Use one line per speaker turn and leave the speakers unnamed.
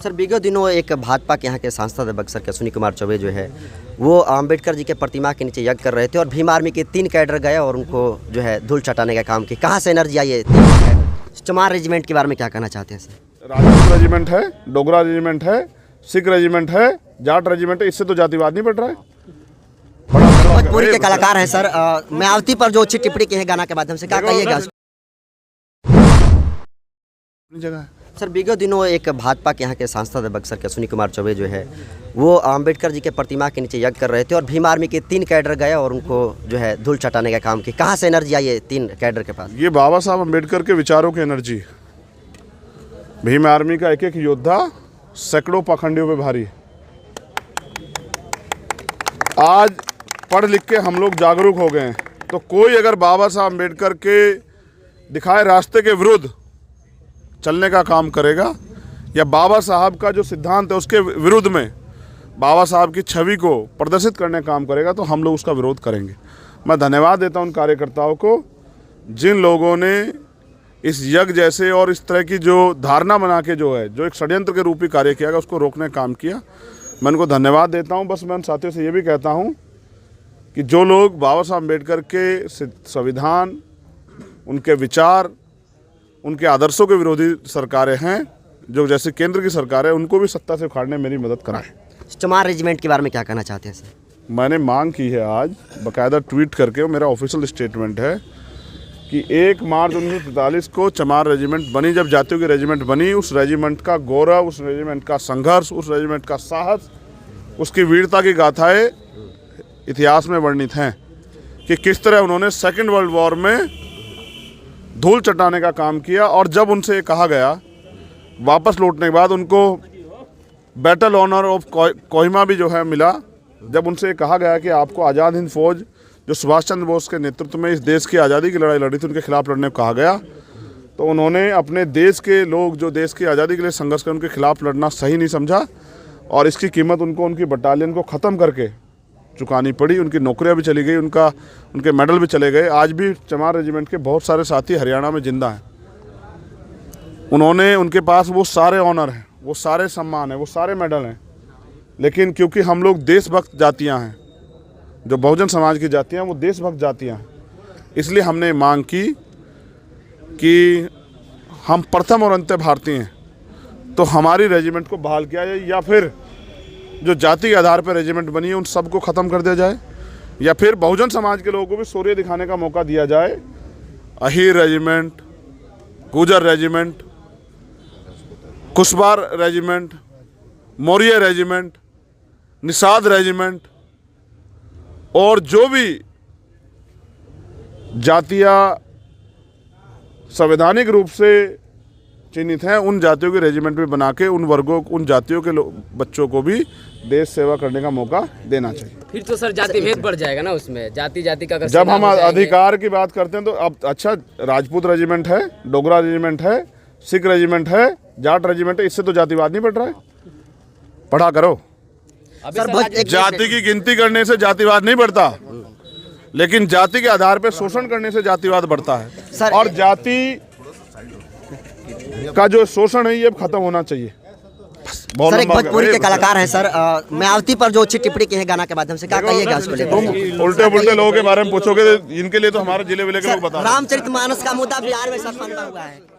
Sir विगत दिनों एक भाजपा के यहाँ के सांसद बक्सर के अश्विनी कुमार चौबे जो है वो अंबेडकर जी के प्रतिमा के नीचे यज्ञ कर रहे थे और भीम आर्मी के 3 कैडर गए और उनको जो है धूल चटाने का काम किया। कहाँ से एनर्जी आई है? चमार रेजिमेंट के बारे में क्या कहना चाहते हैं सर?
राजपूत रेजिमेंट है, डोगरा रेजिमेंट है, सिख रेजिमेंट है, जाट रेजिमेंट है, इससे तो जातिवाद नहीं बढ़ रहा है।
भोजपुरी के कलाकार हैं सर, मायावती पर जो अच्छी टिप्पणी की है गाना के माध्यम से, क्या कहिएगा?
जगह है
सर विगत दिनों एक भाजपा के यहाँ के सांसद बक्सर के अश्विनी कुमार चौबे जो है वो अंबेडकर जी के प्रतिमा के नीचे यज्ञ कर रहे थे और भीम आर्मी के 3 कैडर गए और उनको जो है धूल चटाने का काम किया। कहाँ से एनर्जी आई है 3 कैडर के पास?
ये बाबा साहब अंबेडकर के विचारों की एनर्जी। भीम आर्मी का एक एक योद्धा सैकड़ों पाखंडियों पे भारी है। आज पढ़ लिख के हम लोग जागरूक हो गए हैं, तो कोई अगर बाबा साहब अंबेडकर के दिखाए रास्ते के विरुद्ध चलने का काम करेगा या बाबा साहब का जो सिद्धांत है उसके विरुद्ध में बाबा साहब की छवि को प्रदर्शित करने का काम करेगा, तो हम लोग उसका विरोध करेंगे। मैं धन्यवाद देता हूं उन कार्यकर्ताओं को जिन लोगों ने इस यज्ञ जैसे और इस तरह की जो धारणा बना के जो एक षड्यंत्र के रूप में कार्य किया गया उसको रोकने का काम किया। मैं उनको धन्यवाद देता हूँ। बस मैं उन साथियों से ये भी कहता हूँ कि जो लोग बाबा साहब अम्बेडकर के संविधान, उनके विचार, उनके आदर्शों के विरोधी सरकारें हैं, जो जैसे केंद्र की सरकार है, उनको भी सत्ता से उखाड़ने में मेरी मदद कराएं।
चमार रेजिमेंट के बारे में क्या कहना चाहते हैं सर?
मैंने मांग की है आज बाकायदा ट्वीट करके, और मेरा ऑफिशियल स्टेटमेंट है कि 1 मार्च 1943 को चमार रेजिमेंट बनी। जब जातियों की रेजिमेंट बनी, उस रेजिमेंट का गौरव, उस रेजिमेंट का संघर्ष, उस रेजिमेंट का साहस, उसकी वीरता की गाथाएँ इतिहास में वर्णित हैं कि किस तरह उन्होंने सेकेंड वर्ल्ड वॉर में धूल चटाने का काम किया। और जब उनसे कहा गया वापस लौटने के बाद, उनको बैटल ऑनर ऑफ कोहिमा भी जो है मिला, जब उनसे कहा गया कि आपको आज़ाद हिंद फौज जो सुभाष चंद्र बोस के नेतृत्व में इस देश की आज़ादी की लड़ाई लड़ी थी, उनके खिलाफ लड़ने को कहा गया, तो उन्होंने अपने देश के लोग जो देश की आज़ादी के लिए संघर्ष कर उनके खिलाफ लड़ना सही नहीं समझा और इसकी कीमत उनको उनकी बटालियन को ख़त्म करके चुकानी पड़ी। उनकी नौकरियां भी चली गई, उनके मेडल भी चले गए। आज भी चमार रेजिमेंट के बहुत सारे साथी हरियाणा में जिंदा हैं। उनके पास वो सारे ऑनर हैं, वो सारे सम्मान हैं, वो सारे मेडल हैं, लेकिन क्योंकि हम लोग देशभक्त जातियां हैं, जो बहुजन समाज की जातियां वो देशभक्त जातियां हैं, इसलिए हमने मांग की कि हम प्रथम और अंत्य भारतीय हैं, तो हमारी रेजिमेंट को बहाल किया जाए, या फिर जो जाति के आधार पर रेजिमेंट बनी है उन सबको ख़त्म कर दिया जाए, या फिर बहुजन समाज के लोगों को भी शौर्य दिखाने का मौका दिया जाए। Ahir regiment, Gujjar regiment, Kushwaha regiment, Maurya regiment, Nishad regiment और जो भी जातियाँ संवैधानिक रूप से चिन्हित हैं, उन जातियों के रेजिमेंट भी बना के उन वर्गों, उन जातियों के बच्चों को भी देश सेवा करने का मौका देना चाहिए।
फिर तो सर जाति भेद बढ़ जाएगा ना उसमें, जाति का
जब हम अधिकार की बात करते हैं तो अब अच्छा, राजपूत रेजिमेंट है, डोगरा रेजिमेंट है, सिख रेजिमेंट है, जाट रेजिमेंट है, इससे तो जातिवाद नहीं बढ़ रहा है। पढ़ा करो। जाति की गिनती करने से जातिवाद नहीं बढ़ता, लेकिन जाति के आधार पर शोषण करने से जातिवाद बढ़ता है। और जाति का जो शोषण है ये खत्म होना चाहिए।
सर एक भोजपुरी के कलाकार हैं सर, मायावती पर जो अच्छी टिप्पणी की है गाना के माध्यम से, क्या कहिएगा उसको लेकर?
तुम उल्टे लोगों के बारे में पूछोगे, इनके लिए तो हमारे जिले विले के लोग बता।
रामचरितमानस का मुद्दा बिहार में सफल हुआ है।